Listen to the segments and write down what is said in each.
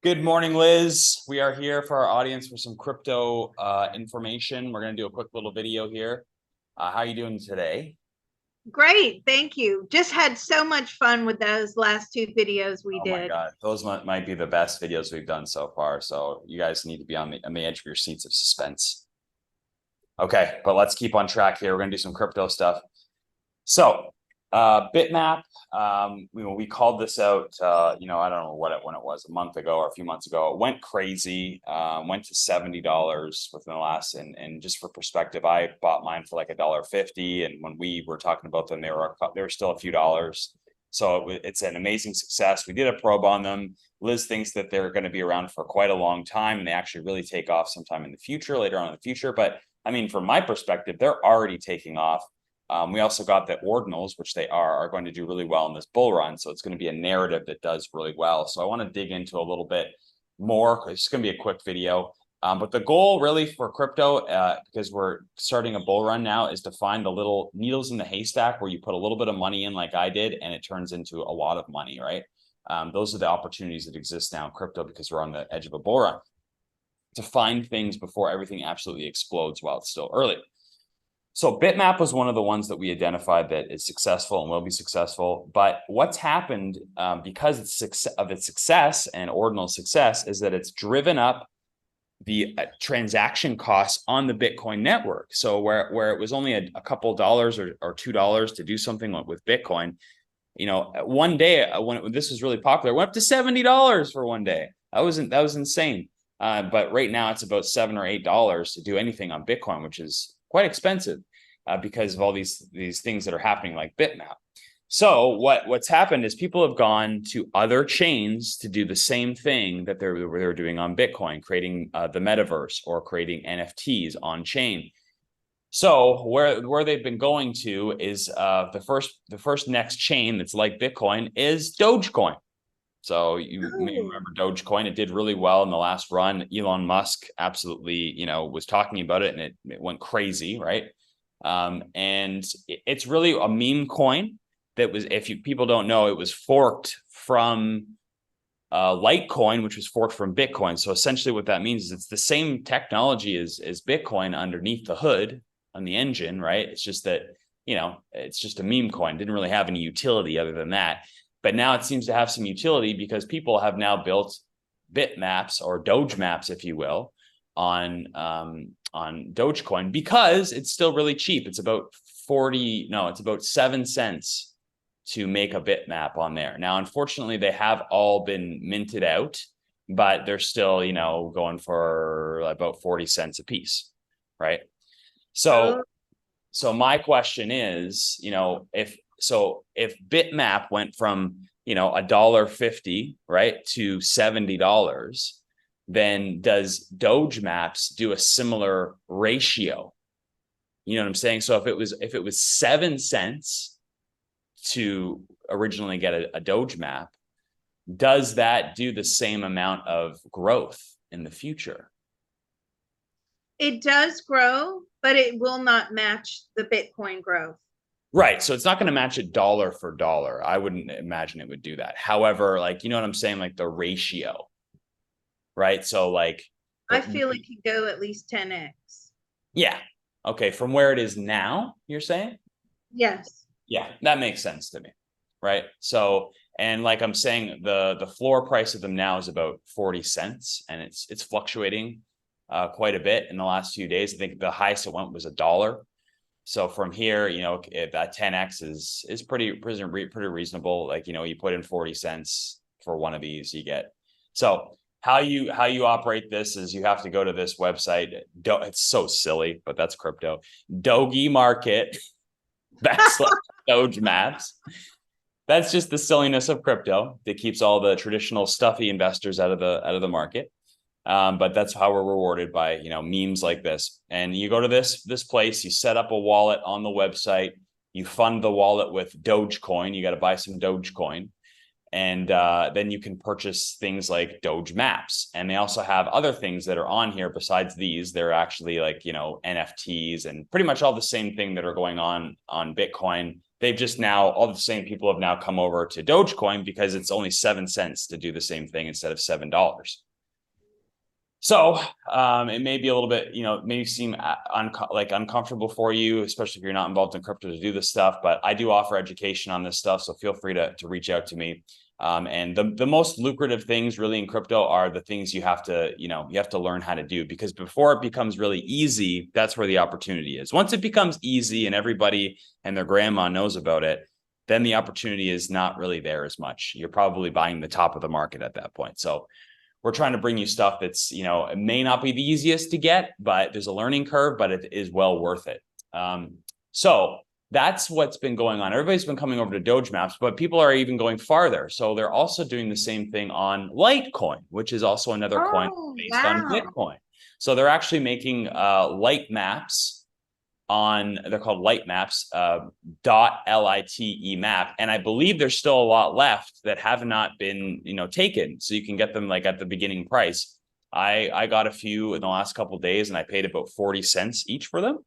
Good morning, Liz. We are here for our audience for some crypto information. We're going to do a quick little video here. How are you doing today? Great, thank you. Just had so much fun with those last two videos we did. Oh my God, those might be the best videos we've done so far. So you guys need to be on the edge of your seats of suspense. Okay, but let's keep on track here. We're going to do some crypto stuff. So Bitmap, we called this out, I don't know when it was, a month ago or a few months ago. It went crazy, went to $70 within the last, and just for perspective, I bought mine for like $1.50, and when we were talking about them, they were still a few dollars. So it's an amazing success. We did a probe on them. Liz thinks that they're going to be around for quite a long time, and they actually really take off sometime in the future, later on in the future. But I mean, from my perspective, they're already taking off. We also got the ordinals, which they are going to do really well in this bull run. So it's going to be a narrative that does really well. So I want to dig into a little bit more. It's going to be a quick video. But the goal really for crypto, because we're starting a bull run now, is to find the little needles in the haystack where you put a little bit of money in like I did, and it turns into a lot of money, right? Those are the opportunities that exist now in crypto because we're on the edge of a bull run. To find things before everything absolutely explodes while it's still early. So Bitmap was one of the ones that we identified that is successful and will be successful. But what's happened because of its success and ordinal success is that it's driven up the transaction costs on the Bitcoin network. So where it was only a couple dollars or $2 to do something with Bitcoin, one day when this was really popular, it went up to $70 for one day. That was insane. But right now it's about $7 or $8 to do anything on Bitcoin, which is quite expensive because of all these things that are happening like Bitmap. So what's happened is people have gone to other chains to do the same thing that they're doing on Bitcoin, creating the metaverse or creating NFTs on chain. So where they've been going to is the first next chain that's like Bitcoin is Dogecoin. So you may remember Dogecoin. It did really well in the last run. Elon Musk absolutely, was talking about it, and it went crazy, right? And it's really a meme coin that was, people don't know, it was forked from Litecoin, which was forked from Bitcoin. So essentially what that means is it's the same technology as Bitcoin underneath the hood on the engine, right? It's just that, it's just a meme coin. Didn't really have any utility other than that. But now it seems to have some utility because people have now built bitmaps or Doge maps, if you will, on Dogecoin because it's still really cheap. It's about 7 cents to make a bitmap on there. Now, unfortunately, they have all been minted out, but they're still, going for about 40 cents a piece, right? So my question is, if Bitmap went from, $1.50, right, to $70, then does Doge maps do a similar ratio? You know what I'm saying? So if it was 7 cents to originally get a Doge map, does that do the same amount of growth in the future? It does grow, but it will not match the Bitcoin growth. Right. So it's not going to match it dollar for dollar. I wouldn't imagine it would do that. However, what I'm saying? Like the ratio, right? So I feel it could go at least 10x. Yeah. Okay. From where it is now, you're saying? Yes. Yeah, that makes sense to me. Right. So, and like I'm saying, the floor price of them now is about 40 cents, and it's fluctuating quite a bit in the last few days. I think the highest it went was $1. So from here, that 10x is pretty reasonable. You put in 40 cents for one of these, you get. So how you operate this is you have to go to this website. It's so silly, but that's crypto. Doge Market / Doge maps. That's just the silliness of crypto that keeps all the traditional stuffy investors out of the market. But that's how we're rewarded by, memes like this. And you go to this place, you set up a wallet on the website, you fund the wallet with Dogecoin. You got to buy some Dogecoin. And then you can purchase things like Doge maps. And they also have other things that are on here besides these. They're actually like, you know, NFTs and pretty much all the same thing that are going on Bitcoin. They've just now, all the same people have now come over to Dogecoin because it's only 7 cents to do the same thing instead of $7. So it may be a little bit, you know, may seem uncomfortable for you, especially if you're not involved in crypto to do this stuff. But I do offer education on this stuff, so feel free to reach out to me. And the most lucrative things really in crypto are the things you have to, you know, you have to learn how to do, because before it becomes really easy, that's where the opportunity is. Once it becomes easy and everybody and their grandma knows about it, then the opportunity is not really there as much. You're probably buying the top of the market at that point. So we're trying to bring you stuff that's, you know, it may not be the easiest to get, but there's a learning curve, but it is well worth it. So that's what's been going on. Everybody's been coming over to Doge Maps, but people are even going farther. So they're also doing the same thing on Litecoin, which is also another coin based on Bitcoin. So they're actually making light maps on, they're called light maps, .lite map. And I believe there's still a lot left that have not been, you know, taken. So you can get them like at the beginning price. I got a few in the last couple of days and I paid about 40 cents each for them.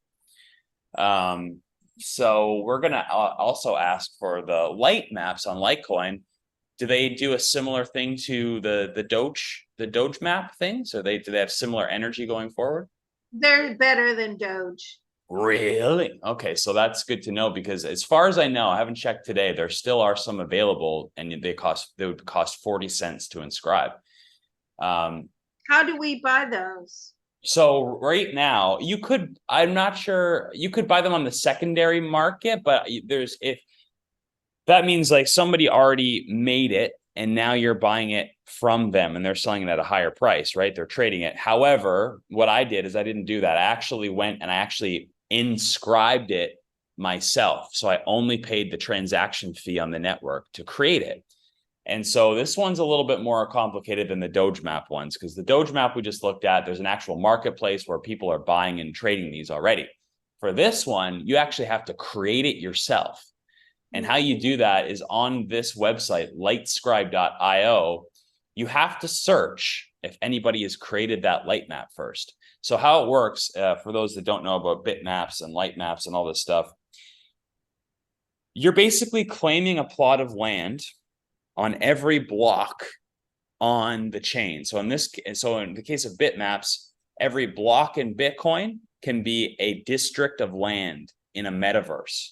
So we're going to also ask for the light maps on Litecoin. Do they do a similar thing to the Doge map thing? So do they have similar energy going forward? They're better than Doge. Really? Okay, so that's good to know, because as far as I know, I haven't checked today, there still are some available and they would cost 40 cents to inscribe. How do we buy those? So right now you could, I'm not sure, you could buy them on the secondary market, but if that means like somebody already made it and now you're buying it from them and they're selling it at a higher price, right? They're trading it. However, what I did is I didn't do that. I actually went and I actually inscribed it myself. So I only paid the transaction fee on the network to create it. And so this one's a little bit more complicated than the Doge map ones, because the Doge map we just looked at, there's an actual marketplace where people are buying and trading these already. For this one, you actually have to create it yourself. And how you do that is on this website, lightscribe.io. You have to search if anybody has created that light map first. So how it works, for those that don't know about bitmaps and light maps and all this stuff, you're basically claiming a plot of land on every block on the chain. So in the case of bitmaps, every block in Bitcoin can be a district of land in a metaverse.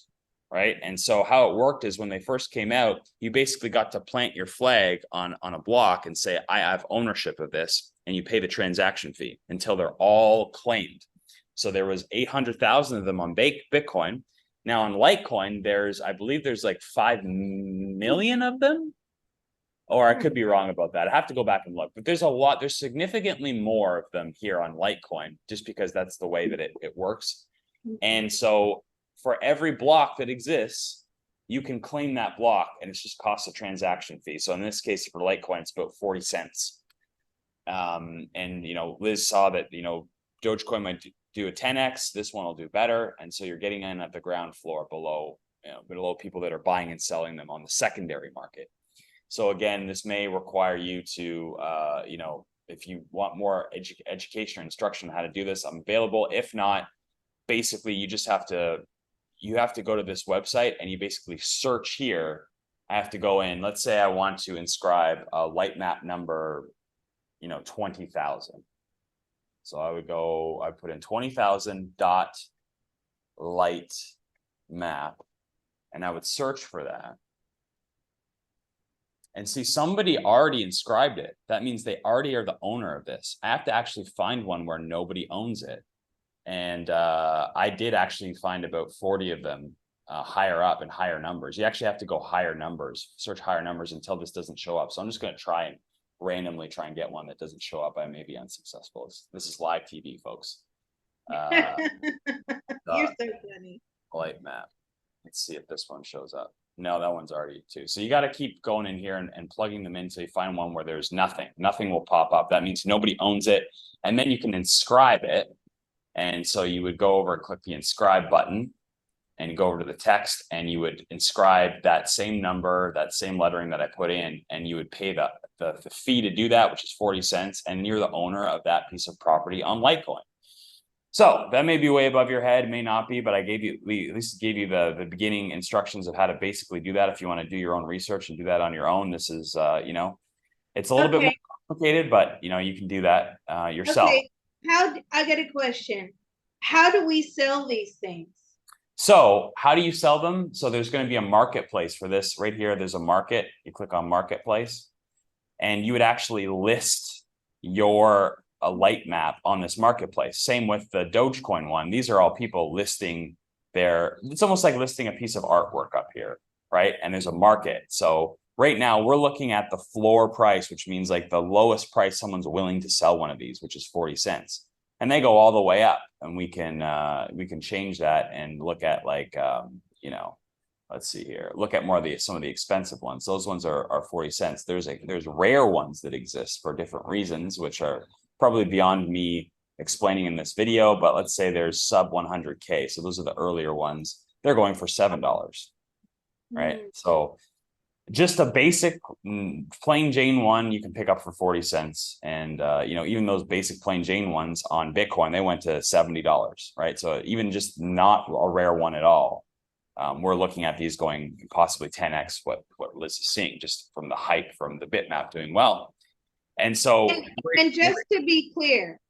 Right. And so how it worked is when they first came out, you basically got to plant your flag on a block and say, I have ownership of this, and you pay the transaction fee until they're all claimed. So there was 800,000 of them on Bitcoin. Now on Litecoin, I believe there's like 5 million of them, or I could be wrong about that. I have to go back and look, but there's significantly more of them here on Litecoin, just because that's the way that it works. And so for every block that exists, you can claim that block, and it's just costs a transaction fee. So in this case, for Litecoin, it's about 40 cents. And, you know, Liz saw that, you know, Dogecoin might do a 10x. This one will do better. And so you're getting in at the ground floor below, you know, below people that are buying and selling them on the secondary market. So again, this may require you to, you know, if you want more education or instruction on how to do this, I'm available. If not, basically you just have to, go to this website and you basically search here. I have to go in, let's say I want to inscribe a light map number, you know, 20,000. So I put in 20,000 light map, and I would search for that. And see, somebody already inscribed it. That means they already are the owner of this. I have to actually find one where nobody owns it. And I did actually find about 40 of them higher up in higher numbers. You actually have to go higher numbers, search higher numbers until this doesn't show up. So I'm just going to try and randomly try and get one that doesn't show up. I may be unsuccessful. This is live TV, folks. You're so funny. Light map. Let's see if this one shows up. No, that one's already too. So you got to keep going in here and plugging them in until you find one where there's nothing. Nothing will pop up. That means nobody owns it. And then you can inscribe it. And so you would go over and click the inscribe button, and go over to the text, and you would inscribe that same number, that same lettering that I put in, and you would pay the fee to do that, which is 40 cents, and you're the owner of that piece of property on Litecoin. So that may be way above your head, may not be, but I gave you, at least gave you the beginning instructions of how to basically do that. If you want to do your own research and do that on your own, this is, you know, it's a little bit more complicated, but you know, you can do that yourself. Okay. I got a question. How do we sell these things? So how do you sell them? So there's going to be a marketplace for this right here. There's a market. You click on marketplace, and you would actually list your light map on this marketplace. Same with the Dogecoin one. These are all people listing it's almost like listing a piece of artwork up here, right? And there's a market. So right now we're looking at the floor price, which means like the lowest price someone's willing to sell one of these, which is 40 cents. And they go all the way up, and we can change that and look at like, you know, let's see here, look at more of some of the expensive ones. Those ones are 40 cents. There's rare ones that exist for different reasons, which are probably beyond me explaining in this video, but let's say there's sub 100K. So those are the earlier ones. They're going for $7, right? So just a basic plain Jane one you can pick up for 40 cents. And, you know, even those basic plain Jane ones on Bitcoin, they went to $70, right? So even just not a rare one at all. We're looking at these going possibly 10x what Liz is seeing, just from the hype from the bitmap doing well. And so, and just to be clear,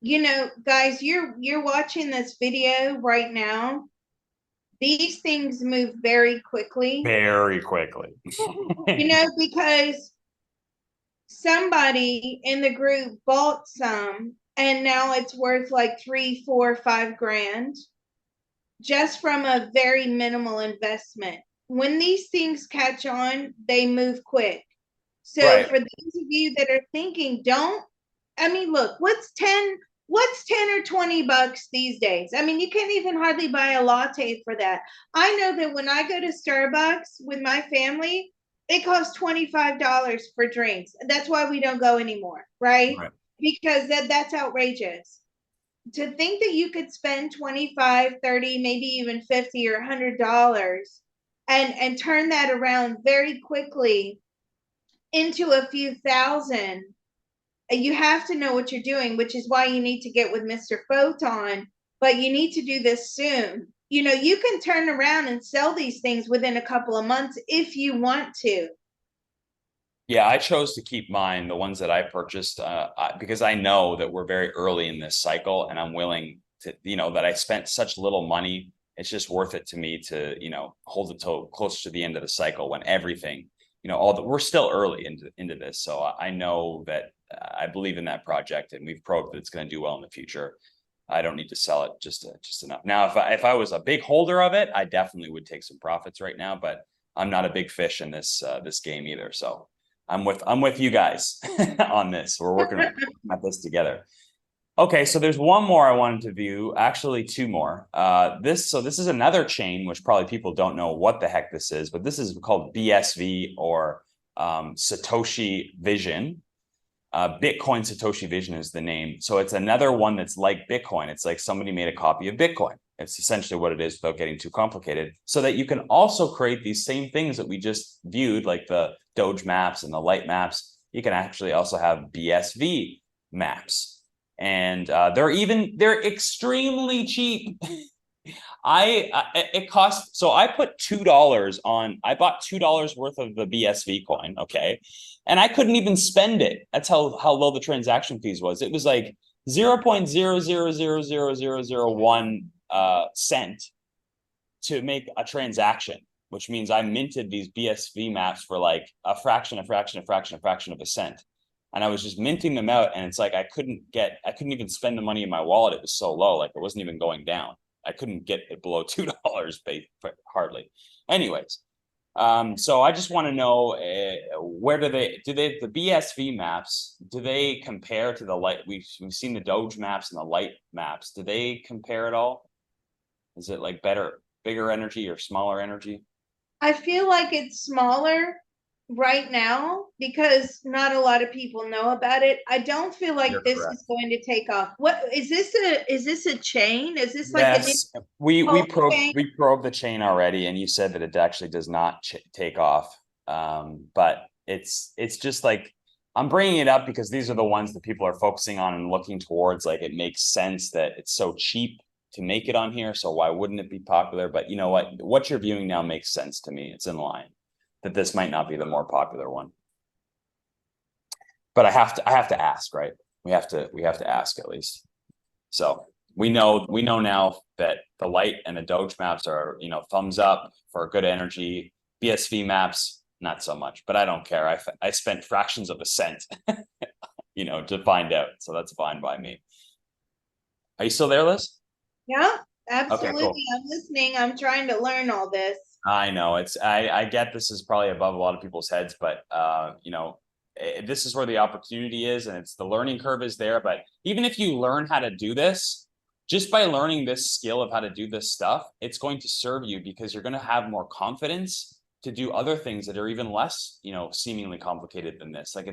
you know, guys, you're watching this video right now. These things move very quickly. Very quickly. You know, because somebody in the group bought some, and now it's worth like 3, 4, 5 grand just from a very minimal investment. When these things catch on, they move quick. So right. For those of you that are thinking, look, what's 10 or 20 bucks these days? I mean, you can't even hardly buy a latte for that. I know that when I go to Starbucks with my family, it costs $25 for drinks. That's why we don't go anymore, right? Because that's outrageous. To think that you could spend 25, 30, maybe even 50 or $100 and turn that around very quickly into a few thousand, you have to know what you're doing, which is why you need to get with Mr. Photon, but you need to do this soon. You know, you can turn around and sell these things within a couple of months if you want to. Yeah, I chose to keep mine, the ones that I purchased, because I know that we're very early in this cycle, and I'm willing to, you know, that I spent such little money. It's just worth it to me to, you know, hold it till close to the end of the cycle when everything, you know, we're still early into this. So I know that I believe in that project, and we've proved that it's going to do well in the future. I don't need to sell it just enough. Now, if I was a big holder of it, I definitely would take some profits right now, but I'm not a big fish in this game either. So I'm with you guys on this. We're working at this together. Okay, so there's one more I wanted to view, actually 2 more. This is another chain, which probably people don't know what the heck this is, but this is called BSV, or Satoshi Vision. Bitcoin Satoshi Vision is the name. So it's another one that's like Bitcoin. It's like somebody made a copy of Bitcoin. It's essentially what it is, without getting too complicated, so that you can also create these same things that we just viewed, like the Doge maps and the light maps. You can actually also have BSV maps, and they're extremely cheap. It costs, so I put $2 on, I bought $2 worth of the BSV coin, okay, and I couldn't even spend it. That's how low the transaction fees was. It was like 0.0000001 cent to make a transaction, which means I minted these BSV maps for like a fraction of a cent. And I was just minting them out, and it's like I couldn't even spend the money in my wallet. It was so low, like it wasn't even going down. I couldn't get it below $2 hardly. Anyways, so I just want to know, where the BSV maps, do they compare to the light? We've seen the Doge maps and the light maps. Do they compare at all? Is it like bigger energy or smaller energy? I feel like it's smaller, right now, because not a lot of people know about it, I don't feel like You're this is correct. going to take off. What is this a chain? Is this like a new Yes, we whole probed chain? we probed the chain already, and you said that it actually does not take off. But it's just like I'm bringing it up because these are the ones that people are focusing on and looking towards. Like it makes sense that it's so cheap to make it on here, so why wouldn't it be popular? But you know what? What you're viewing now makes sense to me. It's in line that this might not be the more popular one. But I have to ask, right? We have to ask at least. So we know now that the light and the Doge maps are, thumbs up for good energy. BSV maps, not so much, but I don't care. I spent fractions of a cent, to find out. So that's fine by me. Are you still there, Liz? Yeah, Okay, cool. absolutely. I'm listening. I'm trying to learn all this. I know I get this is probably above a lot of people's heads, but this is where the opportunity is, and it's the learning curve is there. But even if you learn how to do this, just by learning this skill of how to do this stuff, it's going to serve you because you're going to have more confidence to do other things that are even less, seemingly complicated than this. Like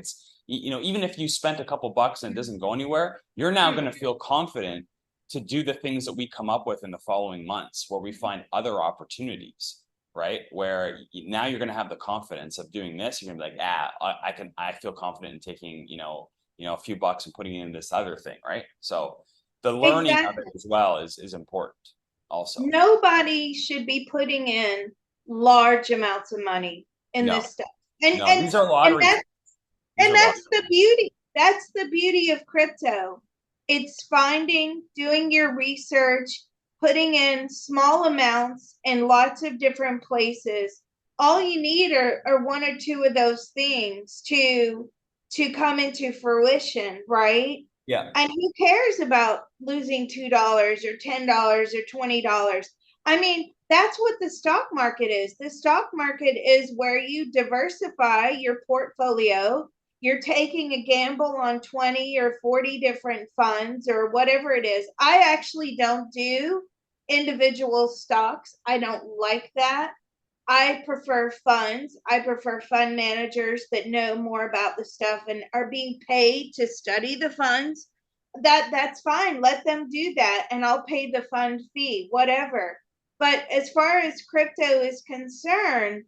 even if you spent a couple bucks and it doesn't go anywhere, you're now going to feel confident to do the things that we come up with in the following months where we find other opportunities, right? Where now you're going to have the confidence of doing this. You're going to be like, I feel confident in taking, a few bucks and putting it in this other thing, right? So the learning of it Exactly. as well is important also. Nobody should be putting in large amounts of money in No, this stuff. And no, and these are and lottery that's tickets. These are lottery that's the beauty. That's the beauty of crypto. It's finding, doing your research, putting in small amounts in lots of different places. All you need are one or two of those things to come into fruition, right? Yeah. And who cares about losing $2 or $10 or $20? I mean, that's what the stock market is. The stock market is where you diversify your portfolio. You're taking a gamble on 20 or 40 different funds or whatever it is. I actually don't do individual stocks. I don't like that. I prefer funds. I prefer fund managers that know more about the stuff and are being paid to study the funds. That's fine. Let them do that and I'll pay the fund fee, whatever. But as far as crypto is concerned,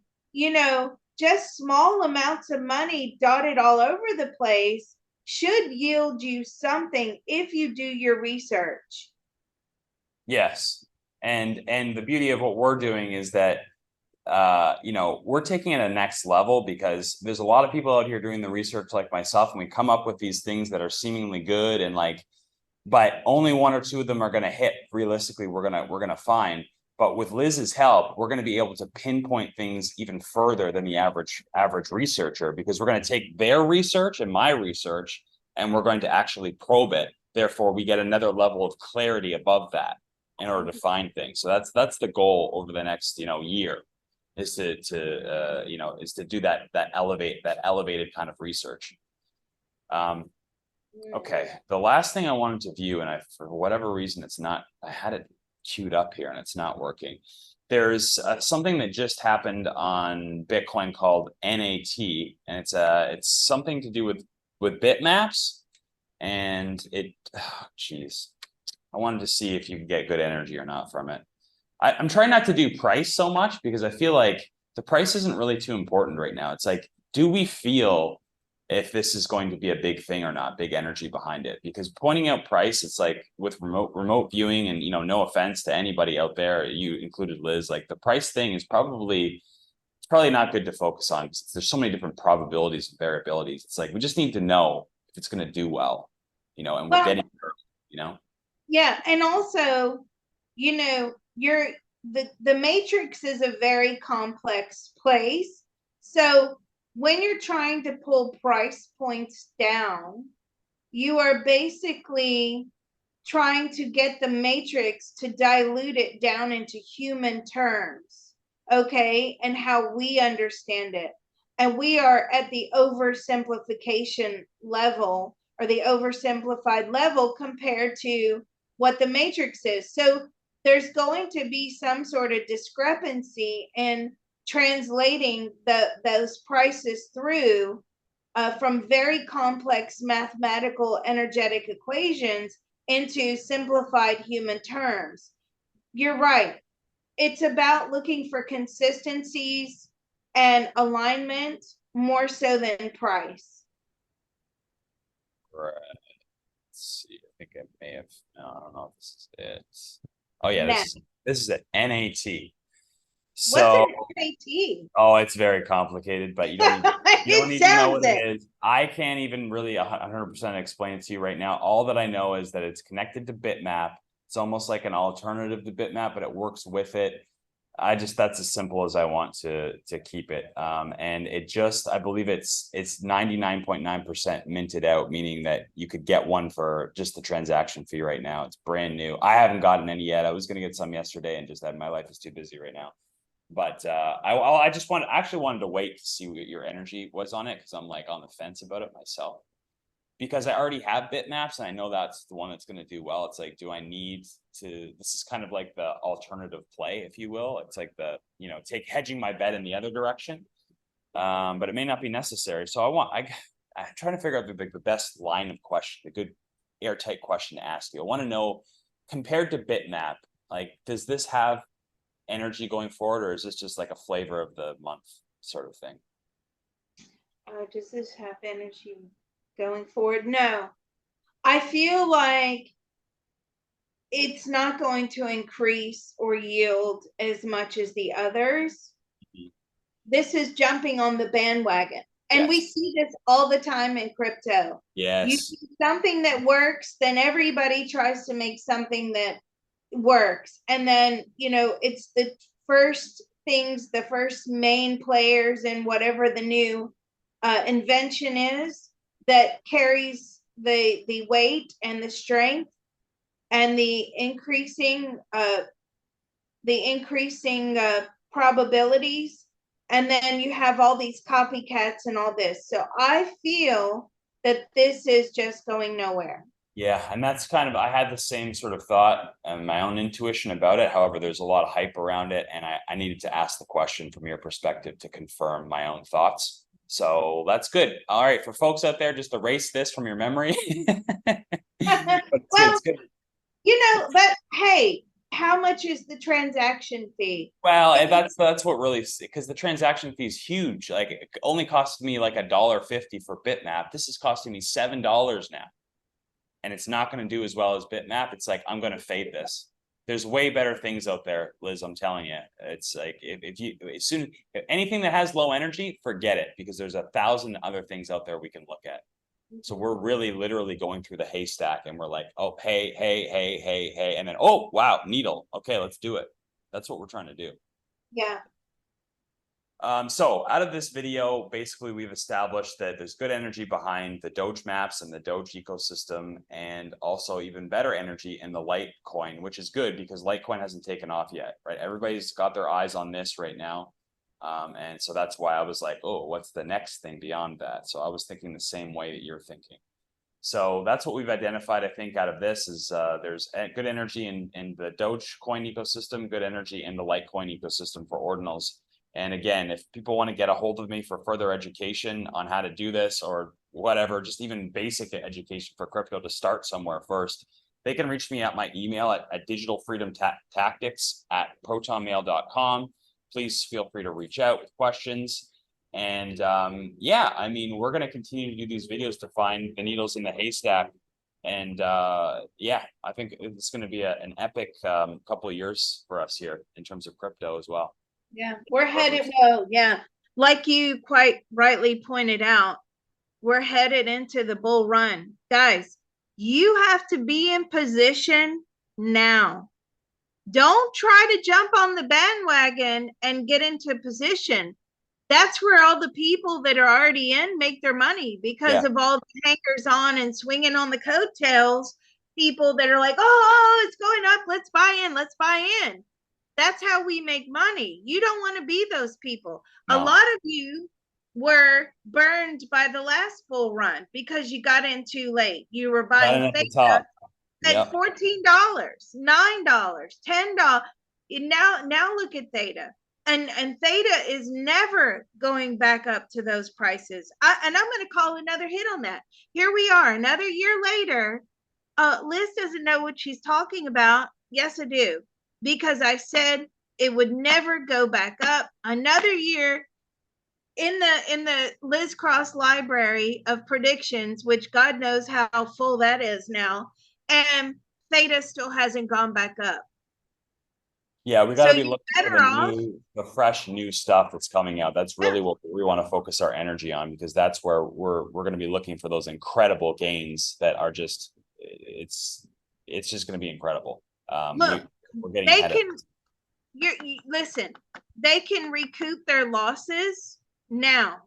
just small amounts of money dotted all over the place should yield you something if you do your research. Yes. And the beauty of what we're doing is that we're taking it a next level because there's a lot of people out here doing the research like myself, and we come up with these things that are seemingly good and like, but only one or two of them are going to hit realistically. We're going to find, but with Liz's help, we're going to be able to pinpoint things even further than the average researcher, because we're going to take their research and my research and we're going to actually probe it. Therefore, we get another level of clarity above that in order to find things. So that's the goal over the next year, is to do that elevated kind of research. Okay, the last thing I wanted to view, and for whatever reason I had it queued up here and it's not working. There's something that just happened on Bitcoin called NAT, and it's something to do with bitmaps, and geez, I wanted to see if you could get good energy or not from it. I'm trying not to do price so much because I feel like the price isn't really too important right now. It's like, do we feel if this is going to be a big thing or not, big energy behind it? Because pointing out price, it's like with remote viewing, and no offense to anybody out there, you included Liz, like the price thing is probably not good to focus on because there's so many different probabilities and variabilities. It's like we just need to know if it's going to do well, and we're Well, getting there, you know. yeah, and also, you're the matrix is a very complex place. So when you're trying to pull price points down, you are basically trying to get the matrix to dilute it down into human terms, okay, and how we understand it. And we are at the oversimplification level, or the oversimplified level, compared to what the matrix is. So there's going to be some sort of discrepancy in translating those prices through from very complex mathematical energetic equations into simplified human terms. You're right. It's about looking for consistencies and alignment more so than price. Right. Let's see. I think I may have. No, I don't know if this is it. Oh yeah, Now, this is it. NAT. what's an So, SAT? oh, it's very complicated, but you don't It need to know sounds what it it. is. I can't even really 100% explain it to you right now. All that I know is that it's connected to bitmap. It's almost like an alternative to bitmap, but it works with it. That's as simple as I want to keep it. And it just, I believe it's 99.9% minted out, meaning that you could get one for just the transaction fee right now. It's brand new. I haven't gotten any yet. I was going to get some yesterday and just had my life is too busy right now. But I just actually wanted to wait to see what your energy was on it, because I'm like on the fence about it myself. Because I already have bitmaps and I know that's the one that's going to do well. It's like, do I need to? This is kind of like the alternative play, if you will. It's like take hedging my bet in the other direction. But it may not be necessary. So I'm trying to figure out the best line of question, the good airtight question to ask you. I want to know, compared to bitmap, like, does this have energy going forward, or is this just like a flavor of the month sort of thing? Does this have energy going forward? No. I feel like it's not going to increase or yield as much as the others. Mhm. This is jumping on the bandwagon. And we Yes. see this all the time in crypto. You Yes. see something that works, then everybody tries to make something that works. And then, it's the first things, the first main players in whatever the new invention is that carries the weight and the strength and the increasing probabilities, and then you have all these copycats and all this. So I feel that this is just going nowhere. Yeah, and that's kind of, I had the same sort of thought and my own intuition about it. However, there's a lot of hype around it, and I needed to ask the question from your perspective to confirm my own thoughts. So that's good. All right, for folks out there, just erase this from your memory. But Well, it's good. but hey, how much is the transaction fee? Well, and that's what really, because the transaction fee is huge. Like, it only cost me like $1.50 for bitmap. This is costing me $7 now, and it's not going to do as well as bitmap. It's like, I'm going to fade this. There's way better things out there, Liz. I'm telling you. It's like, if anything that has low energy, forget it, because there's 1,000 other things out there we can look at. So we're really literally going through the haystack, and we're like, oh, hey, hey, hey, hey, hey, and then, oh, wow, needle. Okay, let's do it. That's what we're trying to do. Yeah. So out of this video, basically we've established that there's good energy behind the Doge maps and the Doge ecosystem, and also even better energy in the Litecoin, which is good because Litecoin hasn't taken off yet, right? Everybody's got their eyes on this right now. And so that's why I was like, oh, what's the next thing beyond that? So I was thinking the same way that you're thinking. So that's what we've identified, I think, out of this is there's good energy in the Dogecoin ecosystem, good energy in the Litecoin ecosystem for ordinals. And again, if people want to get a hold of me for further education on how to do this or whatever, just even basic education for crypto to start somewhere first, they can reach me at my email at digitalfreedomtactics@protonmail.com. Please feel free to reach out with questions. And yeah, I mean, we're going to continue to do these videos to find the needles in the haystack. And yeah, I think it's going to be an epic couple of years for us here in terms of crypto as well. Yeah. We're headed, well, yeah. Like you quite rightly pointed out, we're headed into the bull run. Guys, you have to be in position now. Don't try to jump on the bandwagon and get into position. That's where all the people that are already in make their money because of all the hangers on and swinging on the coattails. People that are like, oh, it's going up. Let's buy in. Let's buy in. That's how we make money. You don't want to be those people. No. A lot of you were burned by the last bull run because you got in too late. You were buying at the top. at $14, $9, $10. Now look at Theta. and theta is never going back up to those prices. And I'm going to call another hit on that. Here we are, another year later. Liz doesn't know what she's talking about. Yes, I do, because I said it would never go back up. Another year in the Liz Cross library of predictions, which God knows how full that is now, and theta still hasn't gone back up. Yeah, we got So to be you're looking for better off. the fresh new stuff that's coming out. That's really Yeah. what we want to focus our energy on, because that's where we're going to be looking for those incredible gains that are just it's just going to be incredible. Look, we're getting they ahead can. of it. Listen, they can recoup their losses now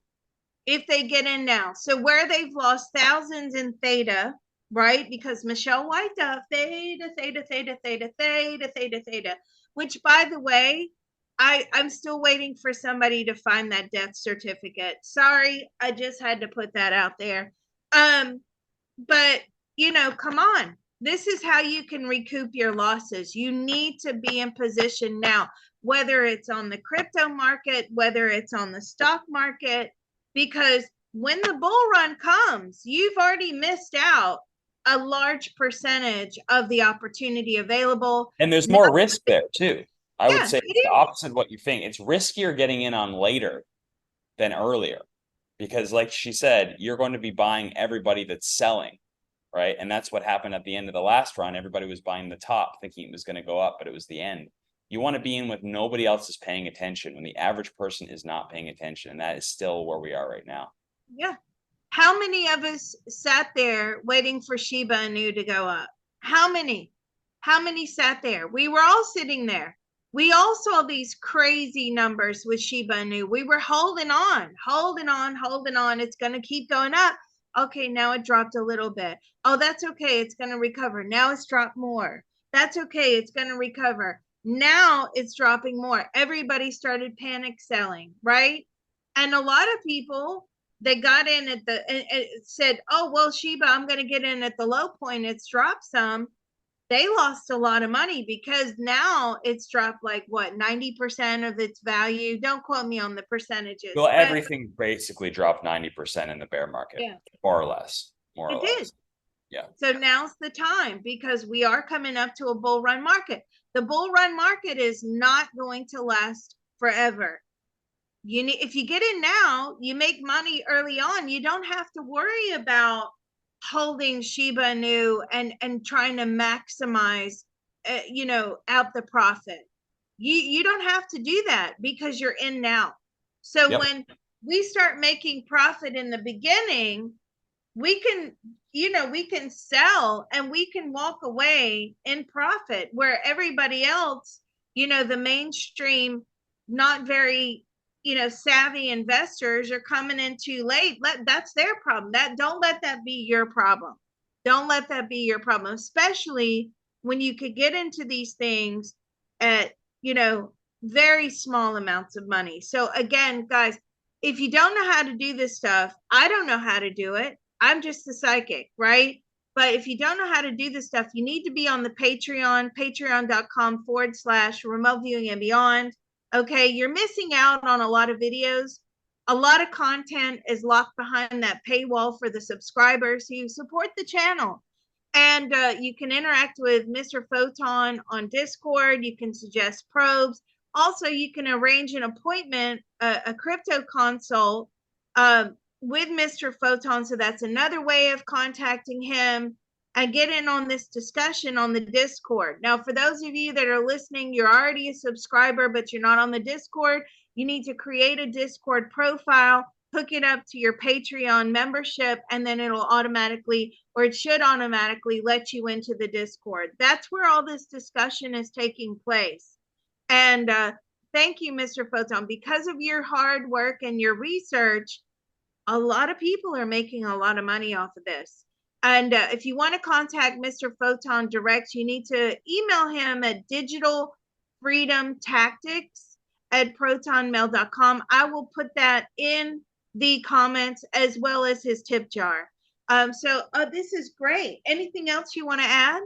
if they get in now. So where they've lost thousands in theta, right? Because Michelle White theta, theta, theta, theta, theta, theta, theta, which by the way, I'm still waiting for somebody to find that death certificate. Sorry, I just had to put that out there. But come on. This is how you can recoup your losses. You need to be in position now, whether it's on the crypto market, whether it's on the stock market, because when the bull run comes, you've already missed out a large percentage of the opportunity available. And there's Now, more risk there too. I would yeah, say it's the opposite of what you think. It's riskier getting in on later than earlier, because like she said, you're going to be buying everybody that's selling, right? And that's what happened at the end of the last run. Everybody was buying the top thinking it was going to go up, but it was the end. You want to be in with nobody else is paying attention, when the average person is not paying attention. And that is still where we are right now. Yeah. How many of us sat there waiting for Shiba Inu to go up? How many? How many sat there? We were all sitting there. We all saw these crazy numbers with Shiba Inu. We were holding on, holding on, holding on. It's going to keep going up. Okay, now it dropped a little bit. Oh, that's okay. It's going to recover. Now it's dropped more. That's okay. It's going to recover. Now it's dropping more. Everybody started panic selling, right? And a lot of people, they got in at the and said, oh, well, Shiba, I'm going to get in at the low point. It's dropped some. They lost a lot of money because now it's dropped like what, 90% of its value. Don't quote me on the percentages. Well, everything basically dropped 90% in the bear market, yeah, more or less. More or it less. did. Yeah. So now's the time, because we are coming up to a bull run market. The bull run market is not going to last forever. If you get in now, you make money early on. You don't have to worry about holding Shiba Inu and trying to maximize out the profit. You don't have to do that because you're in now. So Yep. when we start making profit in the beginning, we can we can sell and we can walk away in profit, where everybody else, the mainstream, not very savvy investors are coming in too late. That's their problem. Don't let that be your problem. Don't let that be your problem, especially when you could get into these things at very small amounts of money. So again, guys, if you don't know how to do this stuff, I don't know how to do it. I'm just a psychic, right? But if you don't know how to do this stuff, you need to be on the Patreon, patreon.com/remote viewing and beyond. Okay, you're missing out on a lot of videos. A lot of content is locked behind that paywall for the subscribers who support the channel. And you can interact with Mr. Photon on Discord. You can suggest probes. Also, you can arrange an appointment, a crypto consult with Mr. Photon. So that's another way of contacting him and get in on this discussion on the Discord. Now, for those of you that are listening, you're already a subscriber, but you're not on the Discord. You need to create a Discord profile, hook it up to your Patreon membership, and then it'll automatically, or it should automatically, let you into the Discord. That's where all this discussion is taking place. And thank you, Mr. Photon. Because of your hard work and your research, a lot of people are making a lot of money off of this. And if you want to contact Mr. Photon direct, you need to email him at digitalfreedomtactics@protonmail.com. I will put that in the comments as well as his tip jar. So this is great. Anything else you want to add?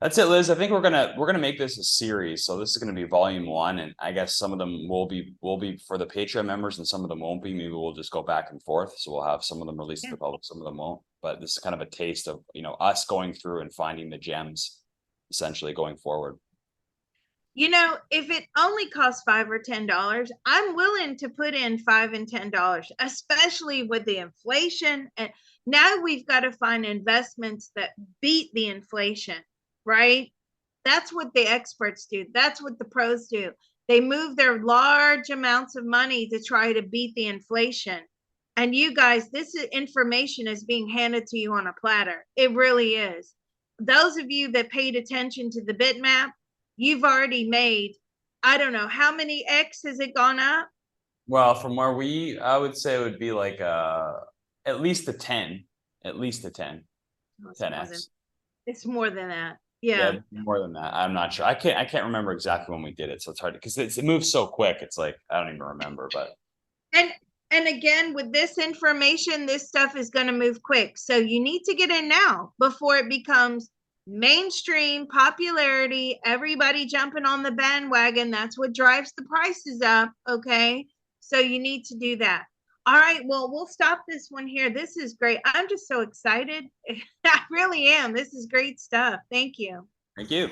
That's it, Liz. I think we're gonna make this a series. So this is gonna be volume one, and I guess some of them will be for the Patreon members, and some of them won't be. Maybe we'll just go back and forth. So we'll have some of them released to the public, some of them won't. But this is kind of a taste of us going through and finding the gems, essentially going forward. If it only costs $5 or $10, I'm willing to put in $5 and $10, especially with the inflation. And now we've got to find investments that beat the inflation, right? That's what the experts do. That's what the pros do. They move their large amounts of money to try to beat the inflation. And you guys, this information is being handed to you on a platter. It really is. Those of you that paid attention to the bitmap, you've already made, I don't know, how many X has it gone up? Well, from where I would say it would be like at least a 10, at least a 10, 10x. It's more than that. Yeah, Yeah. more than that. I'm not sure. I can't remember exactly when we did it, so it's hard because it moves so quick. It's like I don't even remember, but And and again, with this information, this stuff is going to move quick. So you need to get in now before it becomes mainstream popularity, everybody jumping on the bandwagon. That's what drives the prices up. Okay. So you need to do that. All right. Well, we'll stop this one here. This is great. I'm just so excited. I really am. This is great stuff. Thank you. thank you.